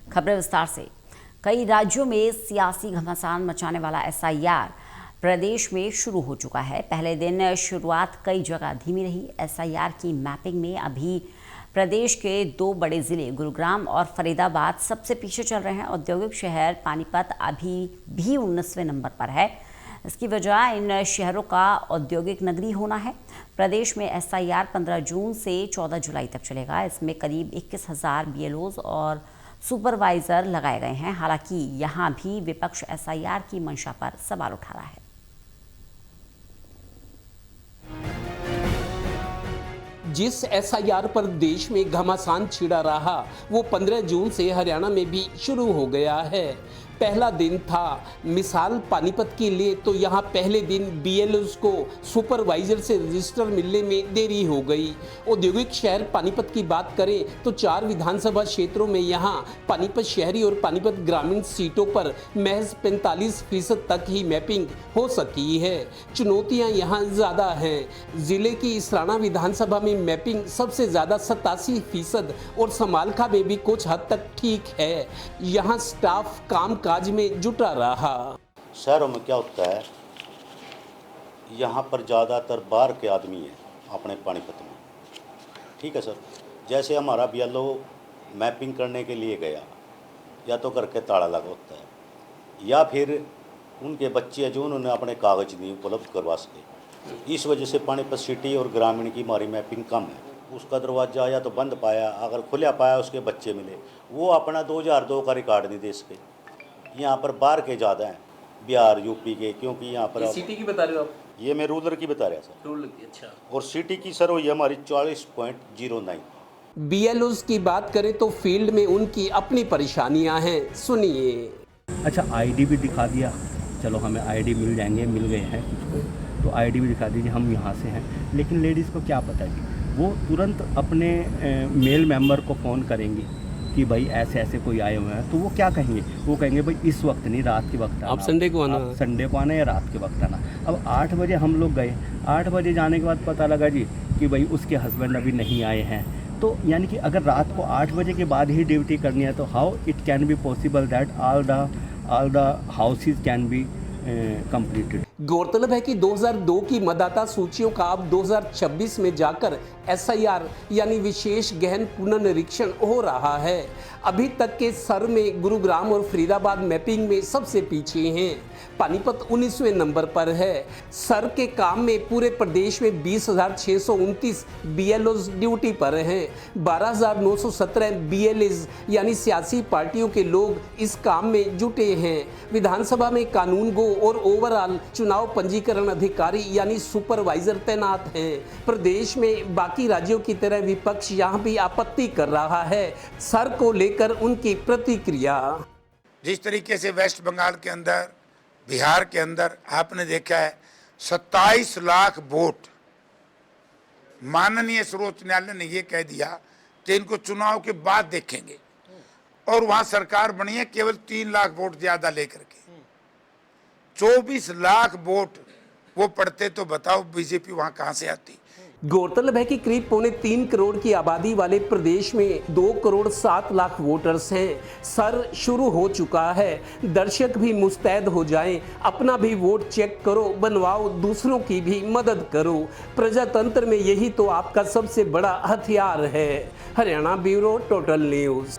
खबरें विस्तार से। कई राज्यों में सियासी घमासान मचाने वाला एसआईआर प्रदेश में शुरू हो चुका है। पहले दिन शुरुआत कई जगह धीमी रही। एसआईआर की मैपिंग में अभी प्रदेश के दो बड़े जिले गुरुग्राम और फरीदाबाद सबसे पीछे चल रहे हैं। औद्योगिक शहर पानीपत अभी भी 19वें नंबर पर है। इसकी वजह इन शहरों का औद्योगिक नगरी होना है। प्रदेश में एसआईआर 15 जून से 14 जुलाई तक चलेगा। इसमें करीब 21,000 बीएलओज और सुपरवाइजर लगाए गए हैं। हालांकि यहां भी विपक्ष एसआईआर की मंशा पर सवाल उठा रहा है। जिस एसआईआर पर देश में घमासान छिड़ा रहा, वो 15 जून से हरियाणा में भी शुरू हो गया है। पहला दिन था। मिसाल पानीपत के लिए तो यहाँ पहले दिन बीएलओज को सुपरवाइजर से रजिस्टर मिलने में देरी हो गई। औद्योगिक शहर पानीपत की बात करें तो 4 विधानसभा क्षेत्रों में यहाँ पानीपत शहरी और पानीपत ग्रामीण सीटों पर महज 45% तक ही मैपिंग हो सकी है। चुनौतियाँ यहाँ ज़्यादा हैं। जिले की इसराना विधानसभा में मैपिंग सबसे ज़्यादा 87% और समालखा में भी कुछ हद तक ठीक है। यहाँ स्टाफ काम काज में जुटा रहा। शहरों में क्या होता है, यहाँ पर ज़्यादातर बाहर के आदमी हैं अपने पानीपत में। ठीक है सर, जैसे हमारा बीएलओ मैपिंग करने के लिए गया, या तो घर के ताला लगा होता है या फिर उनके बच्चे हैं जो उन्होंने अपने कागज नहीं उपलब्ध करवा सके। इस वजह से पानीपत सिटी और ग्रामीण की हमारी मैपिंग कम है। उसका दरवाज़ा या तो बंद पाया, अगर खुला पाया उसके बच्चे मिले, वो अपना 2002 का रिकॉर्ड नहीं दे सके। यहाँ पर बाहर के ज़्यादा हैं, बिहार यूपी के, क्योंकि यहाँ पर सिटी की बता रहे हो आप? ये मैं रूरल की बता रहा सर। रूरल की, अच्छा। और सिटी की सर हुई हमारी 40.09। बीएलओज की बात करें तो फील्ड में उनकी अपनी परेशानियां हैं, सुनिए। अच्छा, आईडी भी दिखा दिया, चलो हमें आईडी मिल जाएंगे, मिल गए हैं कुछ को, तो आईडी भी दिखा दीजिए हम यहाँ से हैं। लेकिन लेडीज़ को क्या पता जी, वो तुरंत अपने मेल मेंबर को फ़ोन करेंगी कि भाई ऐसे ऐसे कोई आए हुए हैं, तो वो क्या कहेंगे? वो कहेंगे भाई इस वक्त नहीं, रात के वक्त आना, आप संडे को आना, संडे को आना या रात के वक्त आना। अब 8 बजे हम लोग गए, 8 बजे जाने के बाद पता लगा जी कि भाई उसके हस्बैंड अभी नहीं आए हैं। तो यानी कि अगर रात को 8 बजे के बाद ही ड्यूटी करनी है तो how it can be possible that all the houses can be completed. गौरतलब है कि 2002 की मतदाता सूचियों का अब 2026 में जाकर एसआईआर यानी विशेष गहन पुनर्निरीक्षण हो रहा है। अभी तक के सर में गुरुग्राम और फरीदाबाद मैपिंग में सबसे पीछे हैं। पानीपत 19वें नंबर पर है। सर के काम में पूरे प्रदेश में 20,629 बीएलओज ड्यूटी पर हैं। 12,917 बीएलएज यानी सियासी पार्टियों के लोग इस काम में जुटे हैं। विधानसभा में कानून गो और ओवरऑल चुनाव पंजीकरण अधिकारी यानी सुपरवाइजर तैनात हैं। प्रदेश में बाकी राज्यों की तरह विपक्ष यहाँ भी आपत्ति कर रहा है। सर को लेकर उनकी प्रतिक्रिया। जिस तरीके से वेस्ट बंगाल के अंदर, बिहार के अंदर आपने देखा है 27 लाख वोट, माननीय सर्वोच्च न्यायालय ने यह कह दिया कि इनको चुनाव के बाद देखेंगे, और वहां सरकार बनी है केवल 3 लाख वोट ज्यादा लेकर के। 24 लाख वोट वो पड़ते तो बताओ बीजेपी वहां कहां से आती। गौरतलब है कि करीब 3.25 करोड़ की आबादी वाले प्रदेश में 2,07,00,000 वोटर्स हैं। सर शुरू हो चुका है। दर्शक भी मुस्तैद हो जाएं, अपना भी वोट चेक करो, बनवाओ, दूसरों की भी मदद करो। प्रजातंत्र में यही तो आपका सबसे बड़ा हथियार है। Haryana bureau, total news.